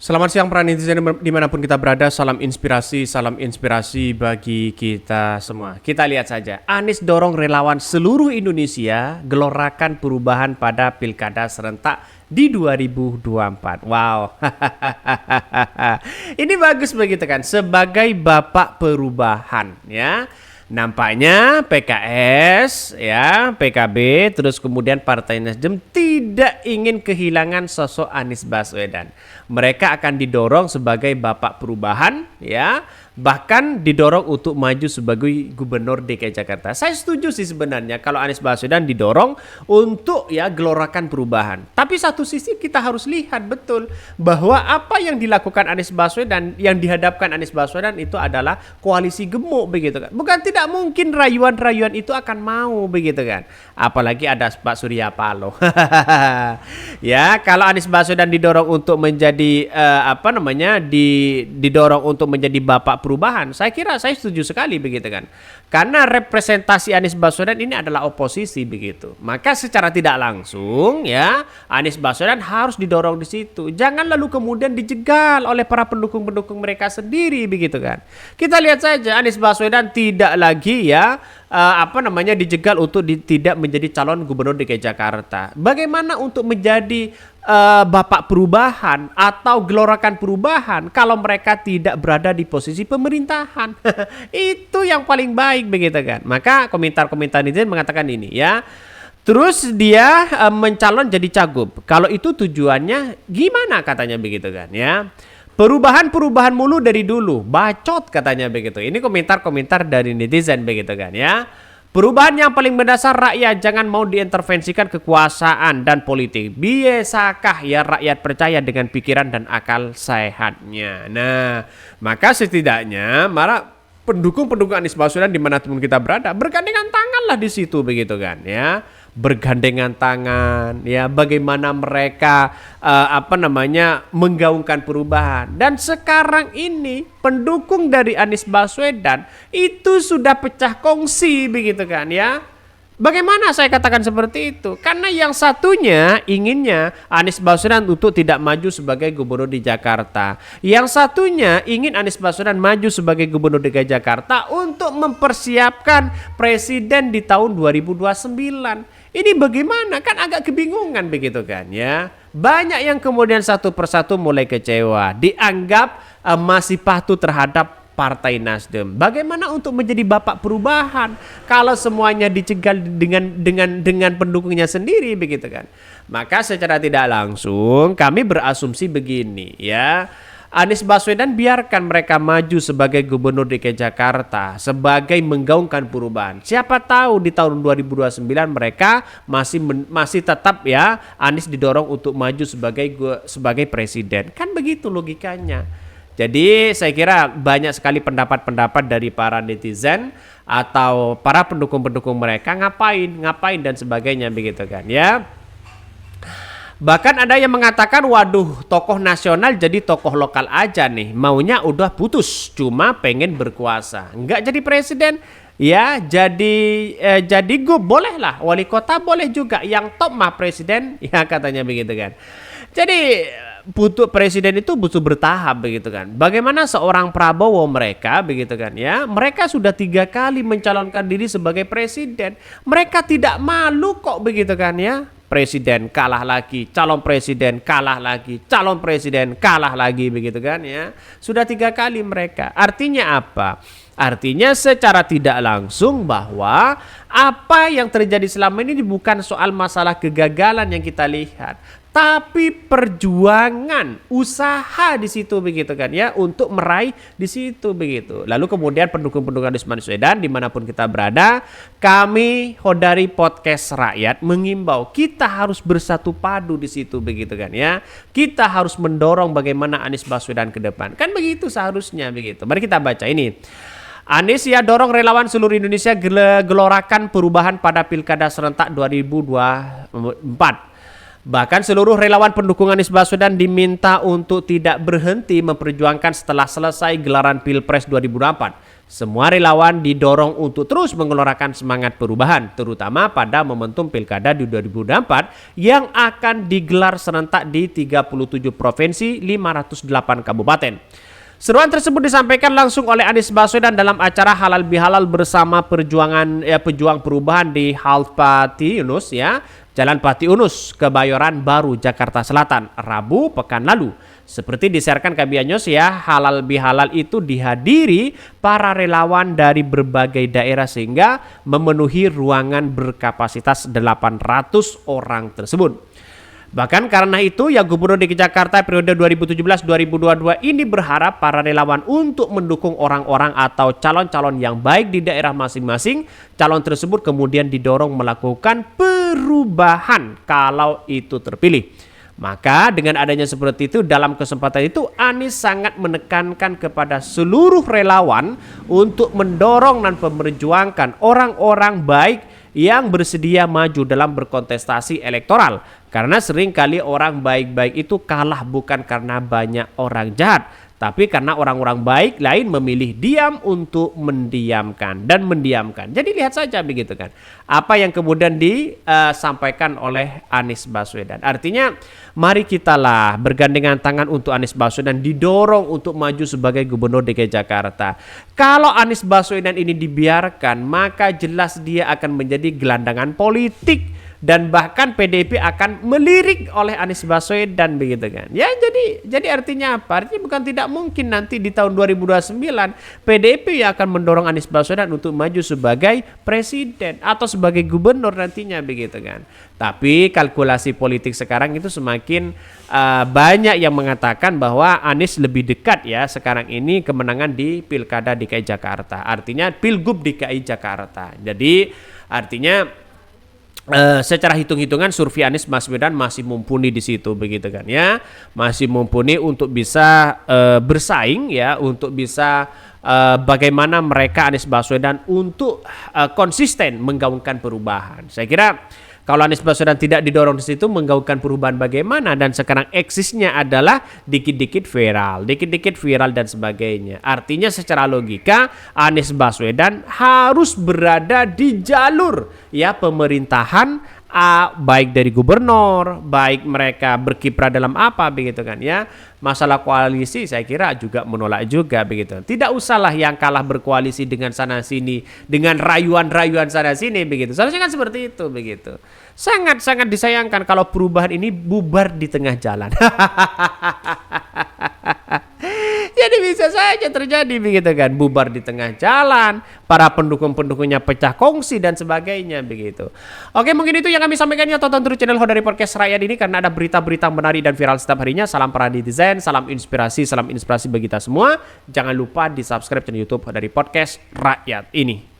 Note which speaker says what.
Speaker 1: Selamat siang para netizen dimanapun kita berada, salam inspirasi bagi kita semua. Kita lihat saja, Anies dorong relawan seluruh Indonesia gelorakan perubahan pada pilkada serentak di 2024. Wow, ini bagus begitu kan, sebagai bapak perubahan ya. Nampaknya PKS, ya, PKB, terus kemudian Partai Nasdem tidak ingin kehilangan sosok Anies Baswedan. Mereka akan didorong sebagai bapak perubahan, ya, bahkan didorong untuk maju sebagai gubernur DKI Jakarta. Saya setuju sih sebenarnya kalau Anies Baswedan didorong untuk ya gelorakan perubahan. Tapi satu sisi kita harus lihat betul bahwa apa yang dilakukan Anies Baswedan, yang dihadapkan Anies Baswedan itu adalah koalisi gemuk begitu kan. Bukan tidak mungkin rayuan-rayuan itu akan mau begitu kan. Apalagi ada Pak Surya Paloh. Ya, kalau Anies Baswedan didorong untuk menjadi didorong untuk menjadi bapak perubahan, saya kira saya setuju sekali begitu kan. Karena representasi Anies Baswedan ini adalah oposisi begitu. Maka secara tidak langsung ya Anies Baswedan harus didorong di situ. Jangan lalu kemudian dijegal oleh para pendukung-pendukung mereka sendiri begitu kan. Kita lihat saja Anies Baswedan tidak lagi ya dijegal untuk tidak menjadi calon gubernur DKI Jakarta. Bagaimana untuk menjadi bapak perubahan atau gelorakan perubahan kalau mereka tidak berada di posisi pemerintahan? Itu yang paling baik begitu kan. Maka komentar-komentar netizen mengatakan ini ya. Terus dia mencalon jadi cagup. Kalau itu tujuannya gimana katanya begitu kan ya. Perubahan mulu dari dulu, bacot katanya begitu. Ini komentar-komentar dari netizen begitu kan ya. Perubahan yang paling mendasar rakyat, jangan mau diintervensikan kekuasaan dan politik. Biasakah ya rakyat percaya dengan pikiran dan akal sehatnya? Nah, maka setidaknya pendukung-pendukung Anies Baswedan dimanapun kita berada bergandengan tangan lah di situ begitu kan ya. Bergandengan tangan ya, bagaimana mereka menggaungkan perubahan. Dan sekarang ini pendukung dari Anies Baswedan itu sudah pecah kongsi begitu kan ya. Bagaimana saya katakan seperti itu? Karena yang satunya inginnya Anies Baswedan untuk tidak maju sebagai gubernur di Jakarta. Yang satunya ingin Anies Baswedan maju sebagai gubernur DKI Jakarta untuk mempersiapkan presiden di tahun 2029. Ini bagaimana? Kan agak kebingungan begitu kan ya. Banyak yang kemudian satu persatu mulai kecewa. Dianggap masih patuh terhadap Partai Nasdem. Bagaimana untuk menjadi bapak perubahan kalau semuanya dicegal dengan pendukungnya sendiri begitu kan? Maka secara tidak langsung kami berasumsi begini ya. Anies Baswedan biarkan mereka maju sebagai gubernur DKI Jakarta sebagai menggaungkan perubahan. Siapa tahu di tahun 2029 mereka masih tetap ya Anies didorong untuk maju sebagai presiden. Kan begitu logikanya. Jadi saya kira banyak sekali pendapat-pendapat dari para netizen atau para pendukung-pendukung mereka ngapain dan sebagainya begitu kan ya. Bahkan ada yang mengatakan waduh tokoh nasional jadi tokoh lokal aja nih, maunya udah putus cuma pengen berkuasa, nggak jadi presiden ya jadi boleh lah, wali kota boleh juga, yang top mah presiden ya katanya begitu kan. Jadi butuh presiden itu butuh bertahap begitu kan. Bagaimana seorang Prabowo mereka begitu kan ya. Mereka sudah 3 kali mencalonkan diri sebagai presiden. Mereka tidak malu kok begitu kan ya. Presiden kalah lagi, calon presiden kalah lagi, calon presiden kalah lagi begitu kan ya. Sudah 3 kali mereka. Artinya apa? Artinya secara tidak langsung bahwa apa yang terjadi selama ini bukan soal masalah kegagalan yang kita lihat, tapi perjuangan, usaha di situ begitu kan ya, untuk meraih di situ begitu. Lalu kemudian pendukung-pendukung Anies Baswedan dimanapun kita berada, kami Hodari Podcast Rakyat mengimbau kita harus bersatu padu di situ begitu kan ya. Kita harus mendorong bagaimana Anies Baswedan ke depan. Kan begitu seharusnya begitu. Mari kita baca ini. Anies ya dorong relawan seluruh Indonesia gelorakan perubahan pada pilkada serentak 2024. Bahkan seluruh relawan pendukung Anies Baswedan diminta untuk tidak berhenti memperjuangkan setelah selesai gelaran Pilpres 2024. Semua relawan didorong untuk terus mengeluarkan semangat perubahan, terutama pada momentum Pilkada di 2024 yang akan digelar serentak di 37 provinsi 508 kabupaten. Seruan tersebut disampaikan langsung oleh Anies Baswedan dalam acara Halal Bihalal bersama pejuang perubahan di Halt Pati Yunus Jalan Pati Unus, Kebayoran Baru, Jakarta Selatan, Rabu pekan lalu. Seperti disiarkan KBR News Halal Bihalal itu dihadiri para relawan dari berbagai daerah sehingga memenuhi ruangan berkapasitas 800 orang tersebut. Bahkan karena itu, Gubernur DKI Jakarta periode 2017-2022 ini berharap para relawan untuk mendukung orang-orang atau calon-calon yang baik di daerah masing-masing. Calon tersebut kemudian didorong melakukan perubahan kalau itu terpilih. Maka dengan adanya seperti itu, dalam kesempatan itu Anies sangat menekankan kepada seluruh relawan untuk mendorong dan memperjuangkan orang-orang baik yang bersedia maju dalam berkontestasi elektoral. Karena seringkali orang baik-baik itu kalah bukan karena banyak orang jahat, tapi karena orang-orang baik lain memilih diam untuk mendiamkan dan mendiamkan. Jadi lihat saja begitu kan, apa yang kemudian disampaikan oleh Anies Baswedan. Artinya mari kitalah bergandengan tangan untuk Anies Baswedan didorong untuk maju sebagai Gubernur DKI Jakarta. Kalau Anies Baswedan ini dibiarkan, maka jelas dia akan menjadi gelandangan politik. Dan bahkan PDIP akan melirik oleh Anies Baswedan begitu kan. Ya jadi artinya apa? Artinya bukan tidak mungkin nanti di tahun 2029 PDIP yang akan mendorong Anies Baswedan untuk maju sebagai presiden atau sebagai gubernur nantinya begitu kan. Tapi kalkulasi politik sekarang itu semakin banyak yang mengatakan bahwa Anies lebih dekat sekarang ini kemenangan di Pilkada DKI Jakarta. Artinya Pilgub DKI Jakarta. Jadi artinya secara hitung-hitungan survei Anies Baswedan masih mumpuni di situ begitu kan masih mumpuni untuk bisa bersaing untuk bisa bagaimana mereka Anies Baswedan untuk konsisten menggaungkan perubahan. Saya kira kalau Anies Baswedan tidak didorong di situ menggaungkan perubahan bagaimana, dan sekarang eksisnya adalah dikit-dikit viral dan sebagainya. Artinya secara logika Anies Baswedan harus berada di jalur pemerintahan, baik dari gubernur, baik mereka berkiprah dalam apa begitu kan Masalah koalisi saya kira juga menolak juga begitu. Tidak usahlah yang kalah berkoalisi dengan sana sini, dengan rayuan-rayuan sana sini begitu. Seharusnya kan seperti itu begitu. Sangat-sangat disayangkan kalau perubahan ini bubar di tengah jalan. Jadi bisa saja terjadi begitu kan, bubar di tengah jalan, para pendukung-pendukungnya pecah kongsi dan sebagainya begitu. Oke, mungkin itu yang kami sampaikan tonton terus channel Hodari Podcast Rakyat ini karena ada berita-berita menarik dan viral setiap harinya. Salam para netizen, salam inspirasi bagi kita semua. Jangan lupa di subscribe channel YouTube Hodari Podcast Rakyat ini.